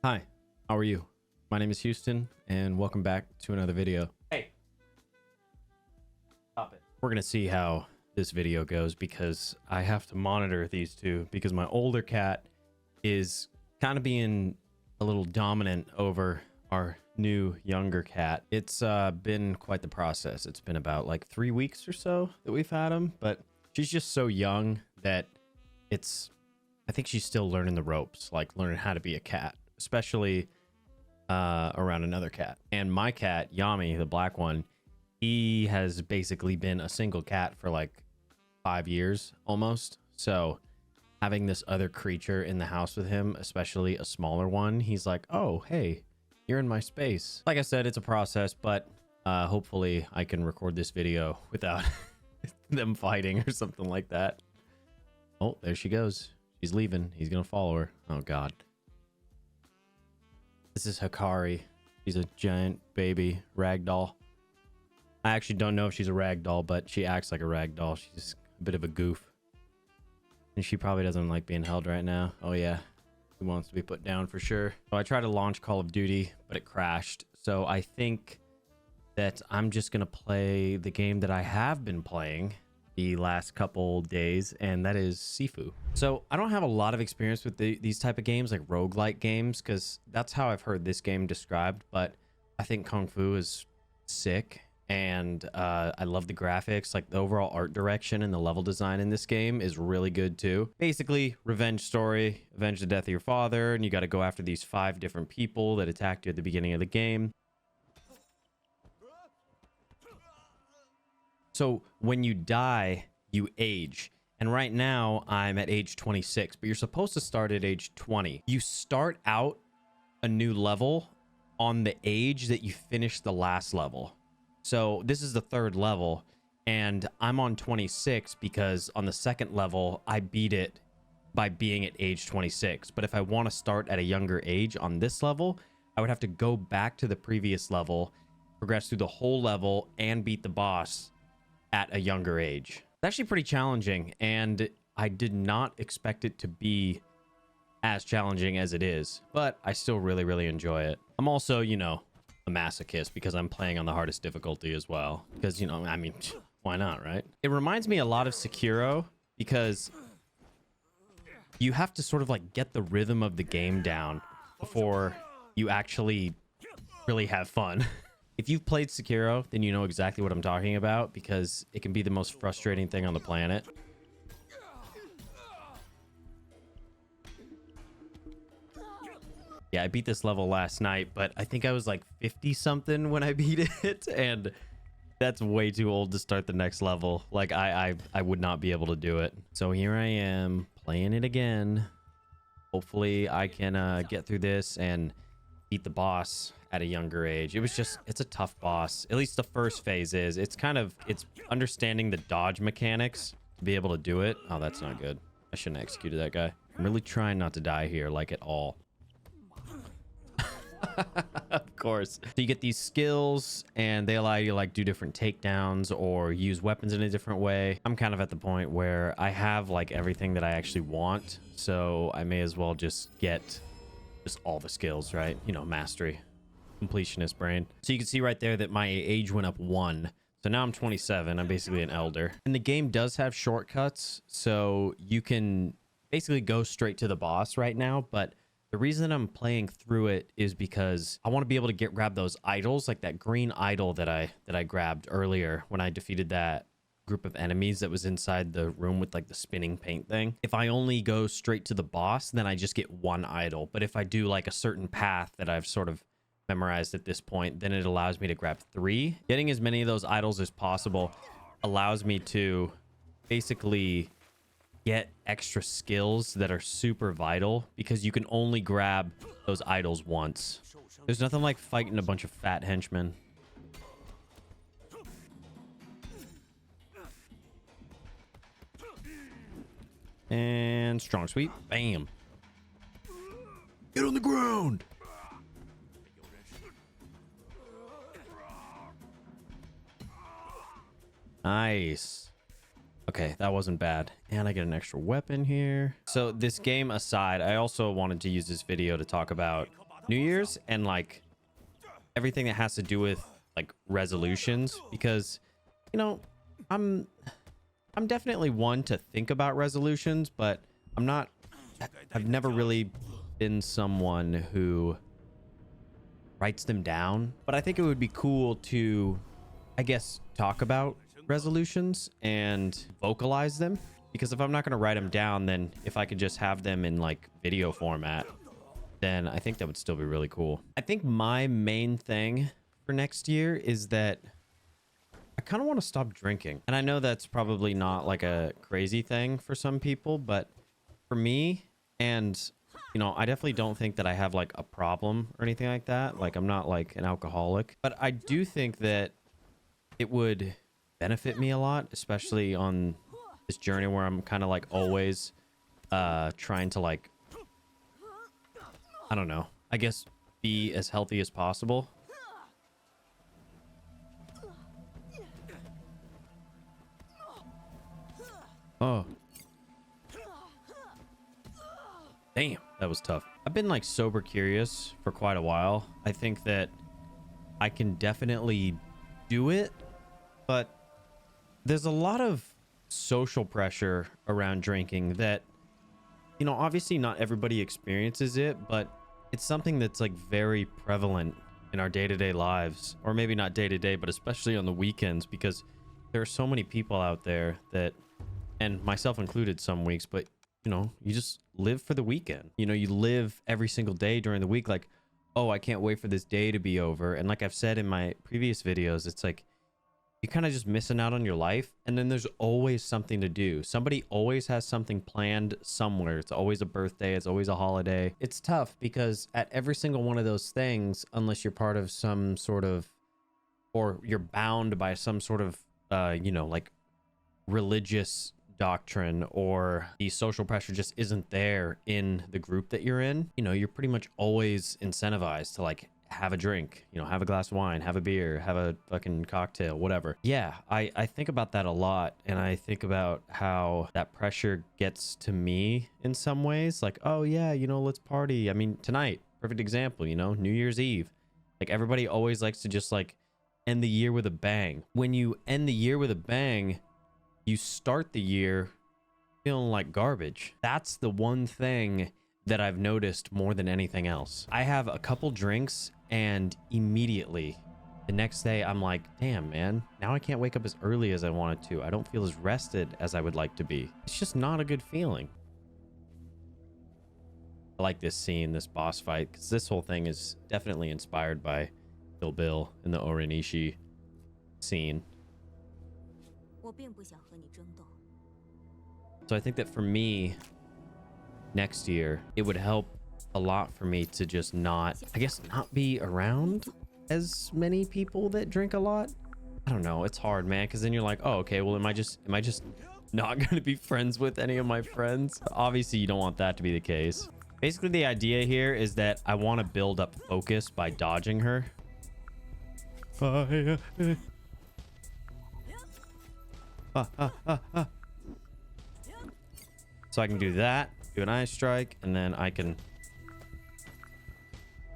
Hi, how are you? My name is Houston, and welcome back to another video. Hey, stop it. We're gonna see how this video goes because I have to monitor these two because my older cat is kind of being a little dominant over our new younger cat. It's been quite the process. It's been about like 3 weeks or so that we've had him, but she's just so young that I think she's still learning the ropes, like learning how to be a cat, especially around another cat. And my cat, Yami, the black one, he has basically been a single cat for like 5 years almost. So having this other creature in the house with him, especially a smaller one, he's like, oh, hey, you're in my space. Like I said, it's a process, but hopefully I can record this video without them fighting or something like that. Oh, there she goes. She's leaving. He's gonna follow her. Oh god. This is Hikari. She's a giant baby ragdoll. I actually don't know if she's a ragdoll, but she acts like a ragdoll. She's a bit of a goof. And she probably doesn't like being held right now. Oh yeah. She wants to be put down for sure. So I tried to launch Call of Duty, but it crashed. So I think that I'm just gonna play the game that I have been playing the last couple days, and that is SIFU. So I don't have a lot of experience with these type of games, like roguelike games, because that's how I've heard this game described, but I think Kung Fu is sick, and I love the graphics. Like the overall art direction and the level design in this game is really good too. Basically, revenge story, avenge the death of your father, and you got to go after these 5 different people that attacked you at the beginning of the game. So when you die, you age. And right now I'm at age 26, but you're supposed to start at age 20. You start out a new level on the age that you finished the last level. So this is the 3rd level, and I'm on 26 because on the 2nd level, I beat it by being at age 26. But if I want to start at a younger age on this level, I would have to go back to the previous level, progress through the whole level, and beat the boss at a younger age. It's actually pretty challenging, and I did not expect it to be as challenging as it is, but I still really enjoy it. I'm also, you know, a masochist because I'm playing on the hardest difficulty as well, because, you know, I mean, why not, right? It reminds me a lot of Sekiro because you have to sort of like get the rhythm of the game down before you actually really have fun. If you've played Sekiro, then you know exactly what I'm talking about, because it can be the most frustrating thing on the planet. Yeah, I beat this level last night, but I think I was like 50 something when I beat it, and that's way too old to start the next level. Like I would not be able to do it. So here I am playing it again. Hopefully I can get through this and beat the boss at a younger age. It's a tough boss. At least the first phase is. It's understanding the dodge mechanics to be able to do it. Oh, that's not good. I shouldn't have executed that guy. I'm really trying not to die here, like at all. Of course. So you get these skills, and they allow you to like do different takedowns or use weapons in a different way. I'm kind of at the point where I have like everything that I actually want, so I may as well just get just all the skills, right? You know, mastery. Completionist brain. So you can see right there that my age went up 1. So now I'm 27. I'm basically an elder. And the game does have shortcuts, so you can basically go straight to the boss right now. But the reason I'm playing through it is because I want to be able to grab those idols, like that green idol that I grabbed earlier when I defeated that group of enemies that was inside the room with like the spinning paint thing. If I only go straight to the boss, then I just get 1 idol. But if I do like a certain path that I've sort of memorized at this point, then it allows me to grab 3. Getting as many of those idols as possible allows me to basically get extra skills that are super vital, because you can only grab those idols once. There's nothing like fighting a bunch of fat henchmen. And strong sweep. Bam. Get on the ground. Nice. Okay, that wasn't bad. And I get an extra weapon here. So this game aside, I also wanted to use this video to talk about New Year's and like everything that has to do with like resolutions, because you know, I'm definitely one to think about resolutions, but I've never really been someone who writes them down. But I think it would be cool to, I guess, talk about resolutions and vocalize them, because if I'm not going to write them down, then if I could just have them in like video format, then I think that would still be really cool. I think my main thing for next year is that I kind of want to stop drinking. And I know that's probably not like a crazy thing for some people, but for me, and you know, I definitely don't think that I have like a problem or anything like that. Like I'm not like an alcoholic, but I do think that it would benefit me a lot, especially on this journey where I'm kind of like always trying to like, I don't know, I guess be as healthy as possible. Oh. Damn, that was tough. I've been like sober curious for quite a while. I think that I can definitely do it, but there's a lot of social pressure around drinking that, you know, obviously not everybody experiences it, but it's something that's like very prevalent in our day-to-day lives, or maybe not day-to-day, but especially on the weekends, because there are so many people out there that, and myself included some weeks, but you know, you just live for the weekend. You know, you live every single day during the week like, oh, I can't wait for this day to be over. And like I've said in my previous videos, it's like you're kind of just missing out on your life. And then there's always something to do. Somebody always has something planned somewhere. It's always a birthday. It's always a holiday. It's tough because at every single one of those things, unless you're part of some sort of, or you're bound by some sort of, you know, like religious doctrine, or the social pressure just isn't there in the group that you're in, you know, you're pretty much always incentivized to like have a drink, you know, have a glass of wine, have a beer, have a fucking cocktail, whatever. Yeah, I think about that a lot, and I think about how that pressure gets to me in some ways, like, oh yeah, you know, let's party. I mean, tonight, perfect example, you know, New Year's Eve, like everybody always likes to just like end the year with a bang. When you end the year with a bang, you start the year feeling like garbage. That's the one thing that I've noticed more than anything else. I have a couple drinks and immediately the next day I'm like, damn man, now I can't wake up as early as I wanted to. I don't feel as rested as I would like to be. It's just not a good feeling. I like this scene, this boss fight, because this whole thing is definitely inspired by Kill Bill in the Orenishi scene. So I think that for me, next year, it would help a lot for me to just not, I guess, not be around as many people that drink a lot. I don't know. It's hard, man, because then you're like, oh, okay, well, am I just not going to be friends with any of my friends? Obviously, you don't want that to be the case. Basically, the idea here is that I want to build up focus by dodging her. So I can do that, do an eye strike, and then I can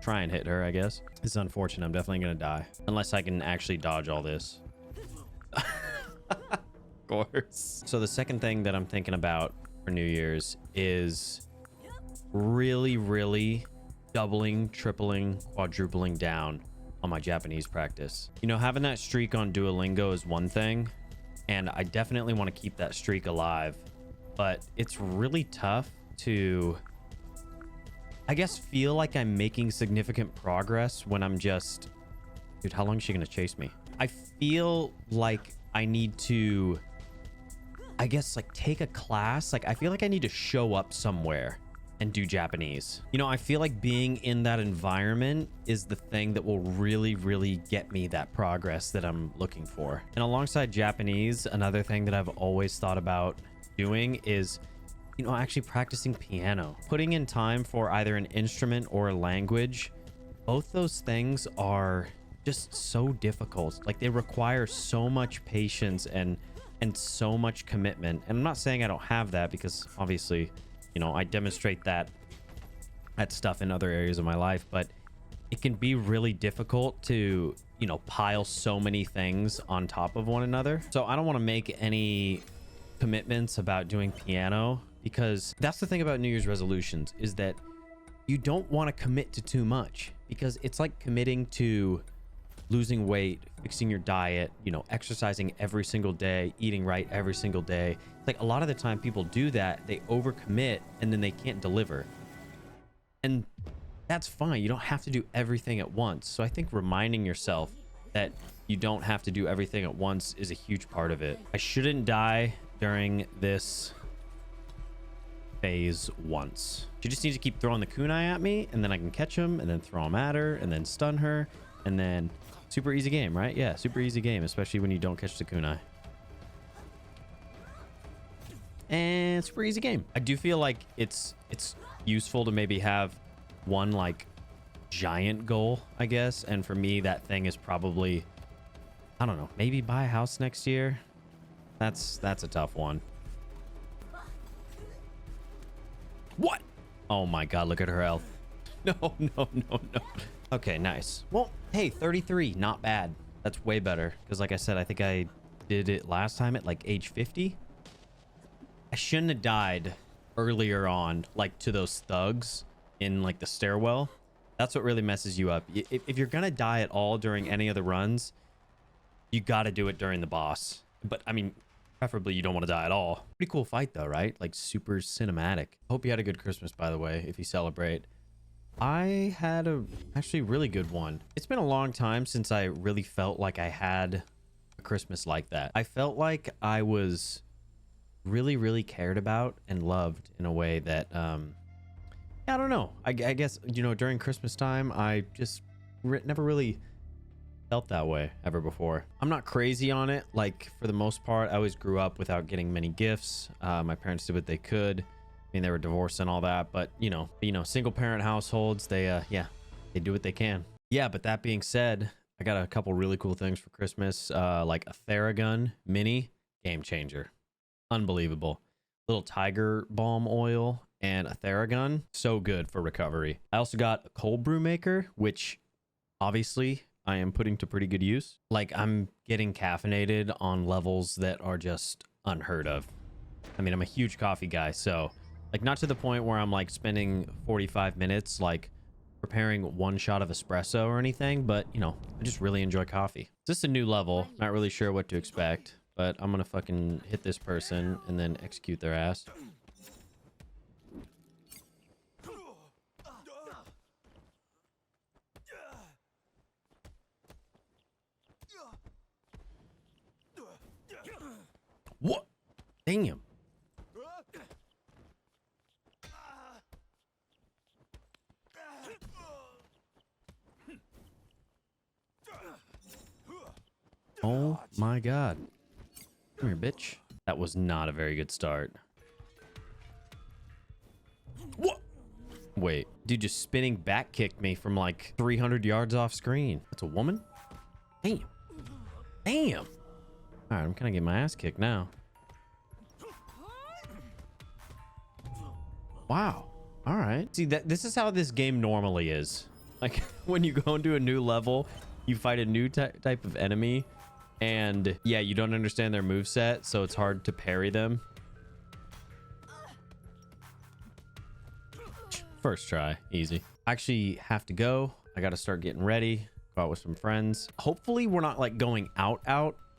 try and hit her, I guess. It's unfortunate. I'm definitely going to die. Unless I can actually dodge all this. Of course. So the second thing that I'm thinking about for New Year's is really doubling, tripling, quadrupling down on my Japanese practice. You know, having that streak on Duolingo is one thing, and I definitely want to keep that streak alive, but it's really tough to, I guess, feel like I'm making significant progress when I'm just, dude, how long is she gonna chase me? I feel like I need to, I guess, like take a class. Like I feel like I need to show up somewhere and do Japanese. You know, I feel like being in that environment is the thing that will really get me that progress that I'm looking for. And alongside Japanese, another thing that I've always thought about doing is, you know, actually practicing piano. Putting in time for either an instrument or a language, both those things are just so difficult. Like they require so much patience and so much commitment. And I'm not saying I don't have that, because obviously, you know, I demonstrate that stuff in other areas of my life, but it can be really difficult to, you know, pile so many things on top of one another. So I don't want to make any commitments about doing piano, because that's the thing about New Year's resolutions, is that you don't want to commit to too much, because it's like committing to losing weight, fixing your diet, you know, exercising every single day, eating right every single day. It's like a lot of the time people do that, they overcommit and then they can't deliver. And that's fine. You don't have to do everything at once. So I think reminding yourself that you don't have to do everything at once is a huge part of it. I shouldn't die during this phase once. She just needs to keep throwing the kunai at me, and then I can catch him and then throw him at her and then stun her, and then super easy game, right? Yeah, super easy game, especially when you don't catch the kunai. And super easy game. I do feel like it's useful to maybe have one like giant goal, I guess. And for me, that thing is probably, I don't know, maybe buy a house next year. That's a tough one. What? Oh my god, look at her health. No, no, no, no. Okay, nice. Well, hey, 33, not bad. That's way better, because like I said, I think I did it last time at like age 50. I shouldn't have died earlier on, like to those thugs in like the stairwell. That's what really messes you up. If you're gonna die at all during any of the runs, you got to do it during the boss. But I mean, preferably you don't want to die at all. Pretty cool fight though, right? Like super cinematic. Hope you had a good Christmas, by the way, if you celebrate. I had a actually really good one. It's been a long time since I really felt like I had a Christmas like that. I felt like I was really cared about and loved in a way that I don't know. I guess, you know, during Christmas time, I just never really felt that way ever before. I'm not crazy on it. Like, for the most part, I always grew up without getting many gifts. My parents did what they could. I mean, they were divorced and all that, but you know, single parent households, they yeah, they do what they can. Yeah, but that being said, I got a couple really cool things for Christmas, like a Theragun mini, game changer, unbelievable. Little tiger balm oil and a Theragun, so good for recovery. I also got a cold brew maker, which obviously I am putting to pretty good use. Like, I'm getting caffeinated on levels that are just unheard of. I mean, I'm a huge coffee guy, so like, not to the point where I'm like spending 45 minutes like preparing one shot of espresso or anything, but you know, I just really enjoy coffee. It's just a new level. Not really sure what to expect, but I'm gonna fucking hit this person and then execute their ass. What? Damn. Oh my god. Come here, bitch. That was not a very good start. What? Wait, dude just spinning back kicked me from like 300 yards off screen. That's a woman? Damn. Damn. All right, I'm kind of getting my ass kicked now. Wow. All right. See, this is how this game normally is. Like, when you go into a new level, you fight a new type of enemy, and yeah, you don't understand their moveset, so it's hard to parry them. First try, easy. I actually have to go. I got to start getting ready, go out with some friends. Hopefully we're not like going out.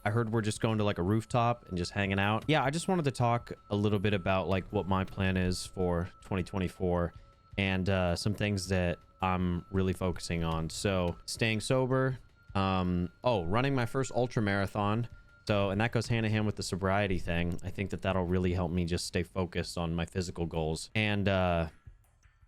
I heard we're just going to like a rooftop and just hanging out. Yeah, I just wanted to talk a little bit about like what my plan is for 2024 and some things that I'm really focusing on. So staying sober, running my first ultra marathon. So, and that goes hand in hand with the sobriety thing. I think that that'll really help me just stay focused on my physical goals. And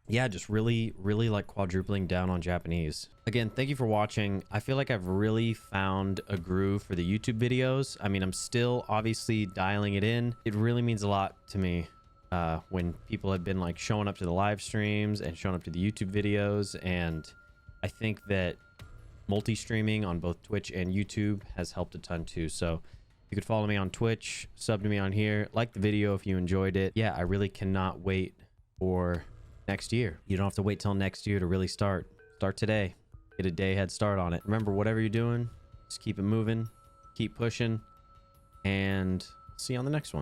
yeah, just really like quadrupling down on Japanese. Again, thank you for watching. I feel like I've really found a groove for the YouTube videos. I mean, I'm still obviously dialing it in. It really means a lot to me when people have been like showing up to the live streams and showing up to the YouTube videos. And I think that multi-streaming on both Twitch and YouTube has helped a ton too. So you could follow me on Twitch, sub to me on here, like the video if you enjoyed it. Yeah, I really cannot wait for next year. You don't have to wait till next year to really start today. get a day head start on it. Remember, whatever you're doing, just keep it moving, keep pushing, and see you on the next one.